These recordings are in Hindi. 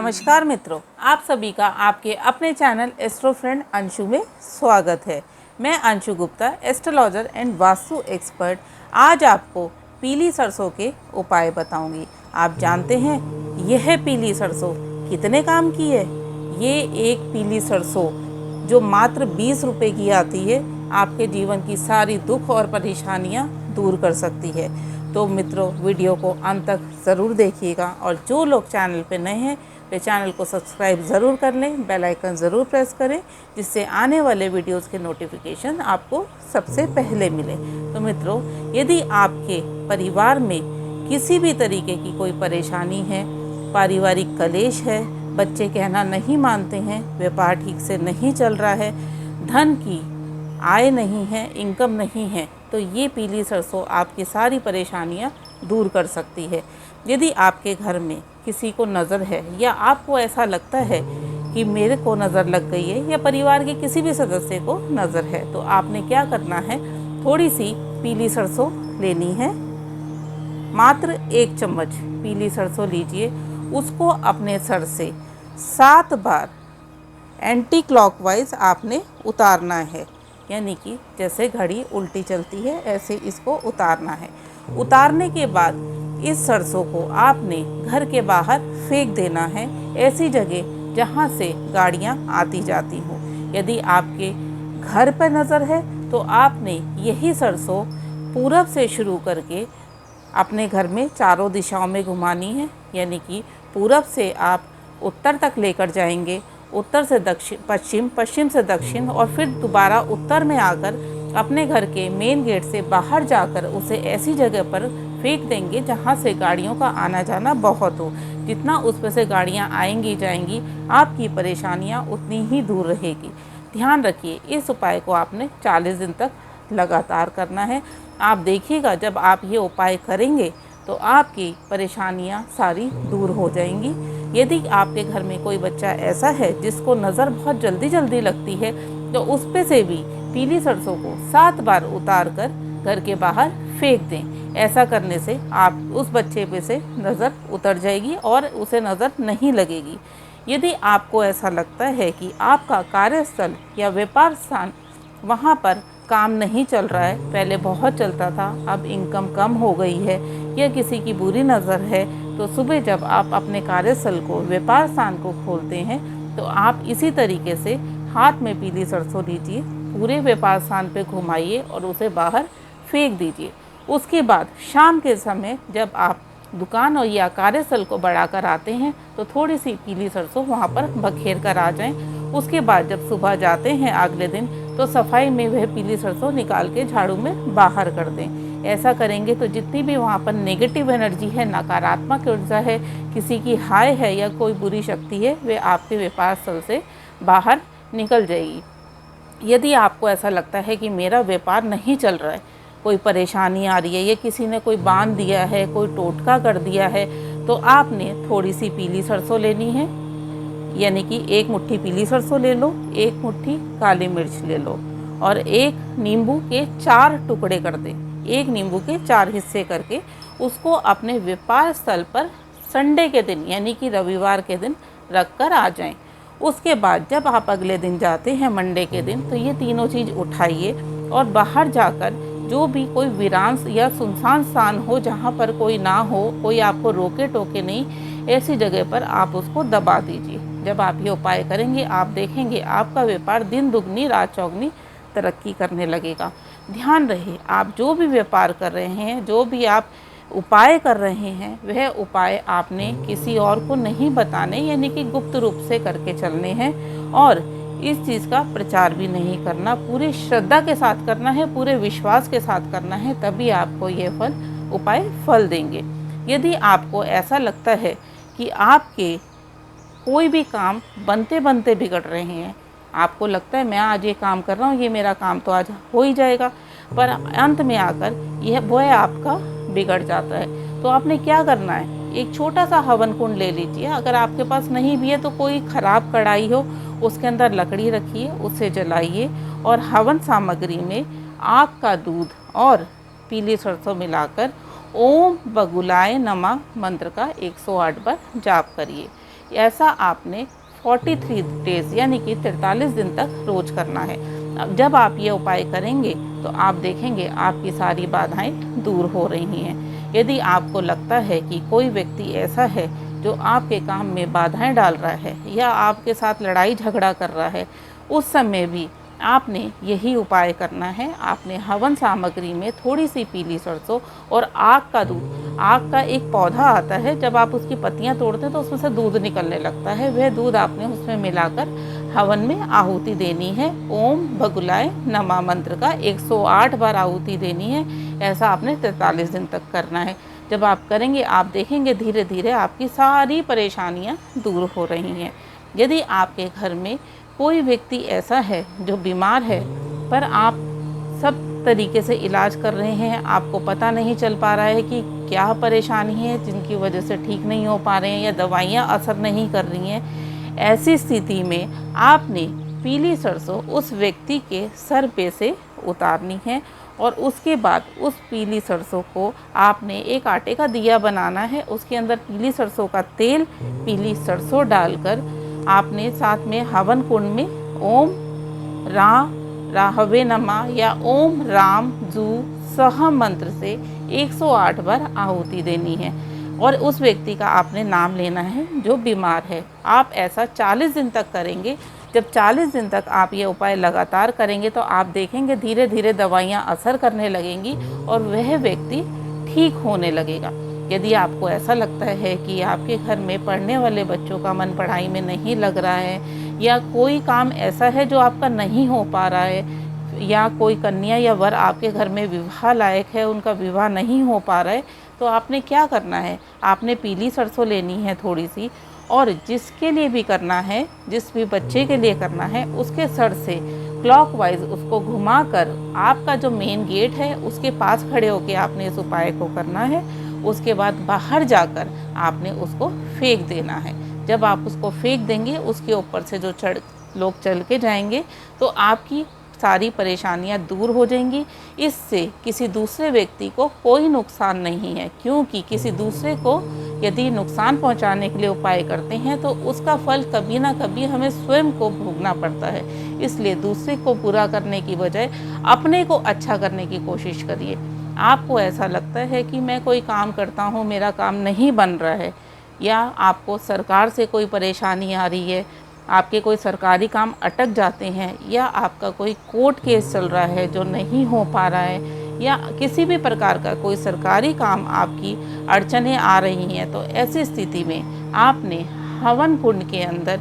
नमस्कार मित्रों, आप सभी का आपके अपने चैनल एस्ट्रो फ्रेंड अंशु में स्वागत है। मैं Anshu Gupta, astrologer and vastu expert. आज आपको पीली सरसों के उपाय बताऊंगी। आप जानते हैं यह पीली सरसों कितने काम की है? ये एक पीली सरसों जो मात्र 20 रुपये की आती है, आपके जीवन की सारी दुख और परेशानियां दूर कर सकती है। तो मित्रों, वीडियो को अंत तक ज़रूर देखिएगा और जो लोग चैनल पे नए हैं वे चैनल को सब्सक्राइब ज़रूर कर लें, बेल आइकन ज़रूर प्रेस करें, जिससे आने वाले वीडियोस के नोटिफिकेशन आपको सबसे पहले मिले। तो मित्रों, यदि आपके परिवार में किसी भी तरीके की कोई परेशानी है, पारिवारिक कलेश है, बच्चे कहना नहीं मानते हैं, व्यापार ठीक से नहीं चल रहा है, धन की आय नहीं है, इनकम नहीं है, तो ये पीली सरसों आपकी सारी परेशानियां दूर कर सकती है। यदि आपके घर में किसी को नज़र है या आपको ऐसा लगता है कि मेरे को नज़र लग गई है या परिवार के किसी भी सदस्य को नज़र है, तो आपने क्या करना है, थोड़ी सी पीली सरसों लेनी है। मात्र 1 चम्मच पीली सरसों लीजिए, उसको अपने सर से 7 बार एंटी क्लॉकवाइज आपने उतारना है, यानी कि जैसे घड़ी उल्टी चलती है ऐसे इसको उतारना है। उतारने के बाद इस सरसों को आपने घर के बाहर फेंक देना है, ऐसी जगह जहां से गाड़ियां आती जाती हों। यदि आपके घर पर नज़र है तो आपने यही सरसों पूरब से शुरू करके अपने घर में चारों दिशाओं में घुमानी है, यानी कि पूरब से आप उत्तर तक लेकर जाएंगे, उत्तर से दक्षिण, पश्चिम, पश्चिम से दक्षिण, और फिर दोबारा उत्तर में आकर अपने घर के मेन गेट से बाहर जाकर उसे ऐसी जगह पर फेंक देंगे जहां से गाड़ियों का आना जाना बहुत हो। जितना उस पर से गाड़ियां आएंगी जाएंगी, आपकी परेशानियां उतनी ही दूर रहेगी। ध्यान रखिए, इस उपाय को आपने 40 दिन तक लगातार करना है। आप देखिएगा, जब आप ये उपाय करेंगे तो आपकी परेशानियां सारी दूर हो जाएंगी। यदि आपके घर में कोई बच्चा ऐसा है जिसको नज़र बहुत जल्दी जल्दी लगती है, तो उस पे से भी पीली सरसों को 7 बार उतार कर घर के बाहर फेंक दें। ऐसा करने से आप उस बच्चे पे से नज़र उतर जाएगी और उसे नज़र नहीं लगेगी। यदि आपको ऐसा लगता है कि आपका कार्यस्थल या व्यापार स्थान, वहाँ पर काम नहीं चल रहा है, पहले बहुत चलता था, अब इनकम कम हो गई है, या किसी की बुरी नज़र है, तो सुबह जब आप अपने कार्यस्थल को, व्यापार स्थान को खोलते हैं, तो आप इसी तरीके से हाथ में पीली सरसों लीजिए, पूरे व्यापार स्थान पे घुमाइए और उसे बाहर फेंक दीजिए। उसके बाद शाम के समय जब आप दुकान और या कार्यस्थल को बढ़ाकर आते हैं, तो थोड़ी सी पीली सरसों वहाँ पर बखेर कर आ जाएं। उसके बाद जब सुबह जाते हैं अगले दिन, तो सफाई में वह पीली सरसों निकाल के झाड़ू में बाहर कर दें। ऐसा करेंगे तो जितनी भी वहाँ पर नेगेटिव एनर्जी है, नकारात्मक ऊर्जा है, किसी की हाय है या कोई बुरी शक्ति है, वे आपके व्यापार स्थल से बाहर निकल जाएगी। यदि आपको ऐसा लगता है कि मेरा व्यापार नहीं चल रहा है, कोई परेशानी आ रही है, या किसी ने कोई बांध दिया है, कोई टोटका कर दिया है, तो आपने थोड़ी सी पीली सरसों लेनी है, यानी कि 1 मुट्ठी पीली सरसों ले लो, 1 मुट्ठी काली मिर्च ले लो, और 1 नींबू के 4 टुकड़े कर दें। 1 नींबू के 4 हिस्से करके उसको अपने व्यापार स्थल पर संडे के दिन, यानी कि रविवार के दिन रख कर आ जाएं। उसके बाद जब आप अगले दिन जाते हैं मंडे के दिन, तो ये तीनों चीज़ उठाइए और बाहर जाकर जो भी कोई वीरान या सुनसान स्थान हो, जहाँ पर कोई ना हो, कोई आपको रोके टोके नहीं, ऐसी जगह पर आप उसको दबा दीजिए। जब आप ये उपाय करेंगे, आप देखेंगे आपका व्यापार दिन दुगनी रात चौगनी तरक्की करने लगेगा। ध्यान रहे, आप जो भी व्यापार कर रहे हैं, जो भी आप उपाय कर रहे हैं, वह उपाय आपने किसी और को नहीं बताने, यानी कि गुप्त रूप से करके चलने हैं, और इस चीज़ का प्रचार भी नहीं करना, पूरी श्रद्धा के साथ करना है, पूरे विश्वास के साथ करना है, तभी आपको ये उपाय फल देंगे। यदि आपको ऐसा लगता है कि आपके कोई भी काम बनते बनते बिगड़ रहे हैं, आपको लगता है मैं आज ये काम कर रहा हूँ, ये मेरा काम तो आज हो ही जाएगा, पर अंत में आकर यह वह आपका बिगड़ जाता है, तो आपने क्या करना है, एक छोटा सा हवन कुंड ले लीजिए। अगर आपके पास नहीं भी है तो कोई ख़राब कढ़ाई हो, उसके अंदर लकड़ी रखिए, उसे जलाइए, और हवन सामग्री में आग का दूध और पीली सरसों मिलाकर ओम बगुलाय नमः मंत्र का 108 बार जाप करिए। ऐसा आपने 43 डेज़ यानी कि 43 दिन तक रोज करना है। अब जब आप ये उपाय करेंगे तो आप देखेंगे आपकी सारी बाधाएं दूर हो रही हैं। यदि आपको लगता है कि कोई व्यक्ति ऐसा है जो आपके काम में बाधाएं डाल रहा है या आपके साथ लड़ाई झगड़ा कर रहा है, उस समय भी आपने यही उपाय करना है। आपने हवन सामग्री में थोड़ी सी पीली सरसों और आग का दूध, आग का एक पौधा आता है, जब आप उसकी पत्तियां तोड़ते हैं तो उसमें से दूध निकलने लगता है, वह दूध आपने उसमें मिलाकर हवन में आहुति देनी है। ओम भगुलाय नमः मंत्र का 108 बार आहुति देनी है। ऐसा आपने 43 दिन तक करना है। जब आप करेंगे आप देखेंगे धीरे धीरे आपकी सारी परेशानियां दूर हो रही हैं। यदि आपके घर में कोई व्यक्ति ऐसा है जो बीमार है पर आप सब तरीके से इलाज कर रहे हैं, आपको पता नहीं चल पा रहा है कि क्या परेशानी है जिनकी वजह से ठीक नहीं हो पा रहे हैं या दवाइयाँ असर नहीं कर रही हैं, ऐसी स्थिति में आपने पीली सरसों उस व्यक्ति के सर पे से उतारनी है और उसके बाद उस पीली सरसों को आपने एक आटे का दिया बनाना है। उसके अंदर पीली सरसों का तेल, पीली सरसों डालकर आपने साथ में हवन कुंड में ओम राहवे नमः या ओम राम जू सह मंत्र से 108 बार आहुति देनी है और उस व्यक्ति का आपने नाम लेना है जो बीमार है। आप ऐसा 40 दिन तक करेंगे। जब 40 दिन तक आप ये उपाय लगातार करेंगे तो आप देखेंगे धीरे धीरे दवाइयाँ असर करने लगेंगी और वह व्यक्ति ठीक होने लगेगा। यदि आपको ऐसा लगता है कि आपके घर में पढ़ने वाले बच्चों का मन पढ़ाई में नहीं लग रहा है या कोई काम ऐसा है जो आपका नहीं हो पा रहा है या कोई कन्या या वर आपके घर में विवाह लायक है, उनका विवाह नहीं हो पा रहा है, तो आपने क्या करना है, आपने पीली सरसों लेनी है थोड़ी सी और जिसके लिए भी करना है, जिस भी बच्चे के लिए करना है, उसके सर से क्लॉकवाइज उसको घुमाकर आपका जो मेन गेट है उसके पास खड़े होकर आपने इस उपाय को करना है। उसके बाद बाहर जाकर आपने उसको फेंक देना है। जब आप उसको फेंक देंगे उसके ऊपर से जो लोग चल के जाएंगे तो आपकी सारी परेशानियां दूर हो जाएंगी। इससे किसी दूसरे व्यक्ति को कोई नुकसान नहीं है, क्योंकि किसी दूसरे को यदि नुकसान पहुंचाने के लिए उपाय करते हैं तो उसका फल कभी ना कभी हमें स्वयं को भोगना पड़ता है। इसलिए दूसरे को बुरा करने की बजाय अपने को अच्छा करने की कोशिश करिए। आपको ऐसा लगता है कि मैं कोई काम करता हूँ, मेरा काम नहीं बन रहा है, या आपको सरकार से कोई परेशानी आ रही है, आपके कोई सरकारी काम अटक जाते हैं, या आपका कोई कोर्ट केस चल रहा है जो नहीं हो पा रहा है, या किसी भी प्रकार का कोई सरकारी काम आपकी अड़चनें आ रही हैं, तो ऐसी स्थिति में आपने हवन कुंड के अंदर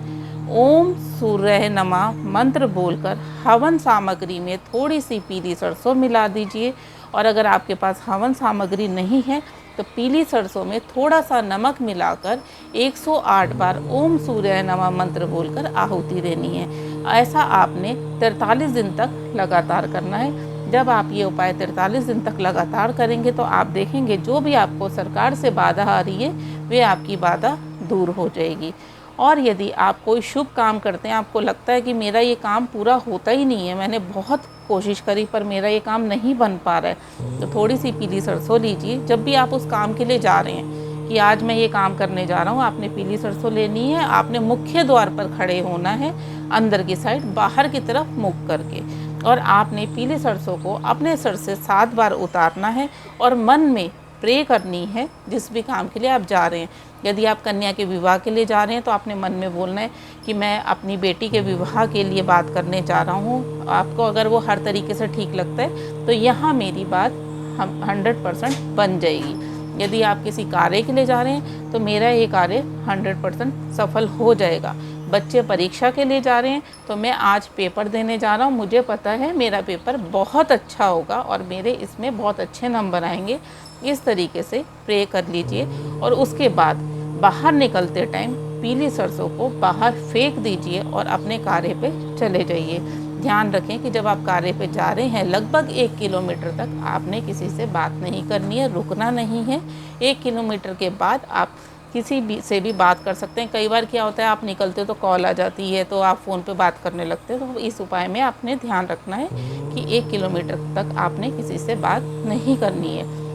ओम सूर्य नमः मंत्र बोलकर हवन सामग्री में थोड़ी सी पीली सरसों मिला दीजिए। और अगर आपके पास हवन सामग्री नहीं है तो पीली सरसों में थोड़ा सा नमक मिलाकर 108 बार ओम सूर्य नमः मंत्र बोलकर आहुति देनी है। ऐसा आपने 43 दिन तक लगातार करना है। जब आप ये उपाय 43 दिन तक लगातार करेंगे तो आप देखेंगे जो भी आपको सरकार से बाधा आ रही है वे आपकी बाधा दूर हो जाएगी। और यदि आप कोई शुभ काम करते हैं, आपको लगता है कि मेरा ये काम पूरा होता ही नहीं है, मैंने बहुत कोशिश करी पर मेरा ये काम नहीं बन पा रहा है, तो थोड़ी सी पीली सरसों लीजिए। जब भी आप उस काम के लिए जा रहे हैं कि आज मैं ये काम करने जा रहा हूँ, आपने पीली सरसों लेनी है। आपने मुख्य द्वार पर खड़े होना है, अंदर की साइड बाहर की तरफ मुख करके, और आपने पीली सरसों को अपने सर से 7 बार उतारना है और मन में प्रे करनी है जिस भी काम के लिए आप जा रहे हैं। यदि आप कन्या के विवाह के लिए जा रहे हैं तो आपने मन में बोलना है कि मैं अपनी बेटी के विवाह के लिए बात करने जा रहा हूँ। आपको अगर वो हर तरीके से ठीक लगता है तो यहाँ मेरी बात 100% बन जाएगी। यदि आप किसी कार्य के लिए जा रहे हैं तो मेरा ये कार्य 100% सफल हो जाएगा। बच्चे परीक्षा के लिए जा रहे हैं तो मैं आज पेपर देने जा रहा हूँ, मुझे पता है मेरा पेपर बहुत अच्छा होगा और मेरे इसमें बहुत अच्छे नंबर आएंगे। इस तरीके से प्रे कर लीजिए और उसके बाद बाहर निकलते टाइम पीली सरसों को बाहर फेंक दीजिए और अपने कार्य पे चले जाइए। ध्यान रखें कि जब आप कार्य पे जा रहे हैं लगभग 1 किलोमीटर तक आपने किसी से बात नहीं करनी है, रुकना नहीं है। 1 किलोमीटर के बाद आप किसी भी से भी बात कर सकते हैं। कई बार क्या होता है आप निकलते हो तो कॉल आ जाती है तो आप फ़ोन पे बात करने लगते हो, तो इस उपाय में आपने ध्यान रखना है कि 1 किलोमीटर तक आपने किसी से बात नहीं करनी है।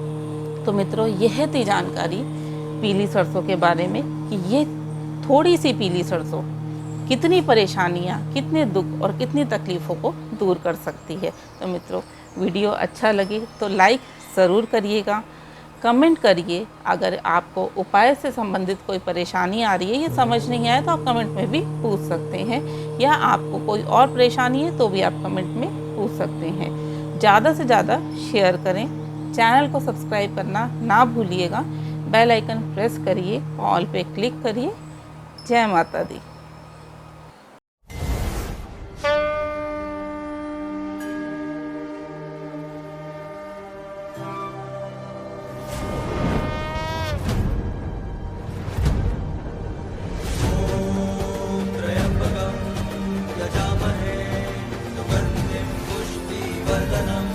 तो मित्रों, यह थी जानकारी पीली सरसों के बारे में कि ये थोड़ी सी पीली सरसों कितनी परेशानियाँ, कितने दुख और कितनी तकलीफ़ों को दूर कर सकती है। तो मित्रों, वीडियो अच्छा लगे तो लाइक ज़रूर करिएगा, कमेंट करिए। अगर आपको उपाय से संबंधित कोई परेशानी आ रही है, ये समझ नहीं आया, तो आप कमेंट में भी पूछ सकते हैं, या आपको कोई और परेशानी है तो भी आप कमेंट में पूछ सकते हैं। ज़्यादा से ज़्यादा शेयर करें, चैनल को सब्सक्राइब करना ना भूलिएगा, बेल आइकन प्रेस करिए, ऑल पे क्लिक करिए। जय माता दी। त्र्यंबकं यजामहे सुगन्धिं पुष्टिवर्धनम्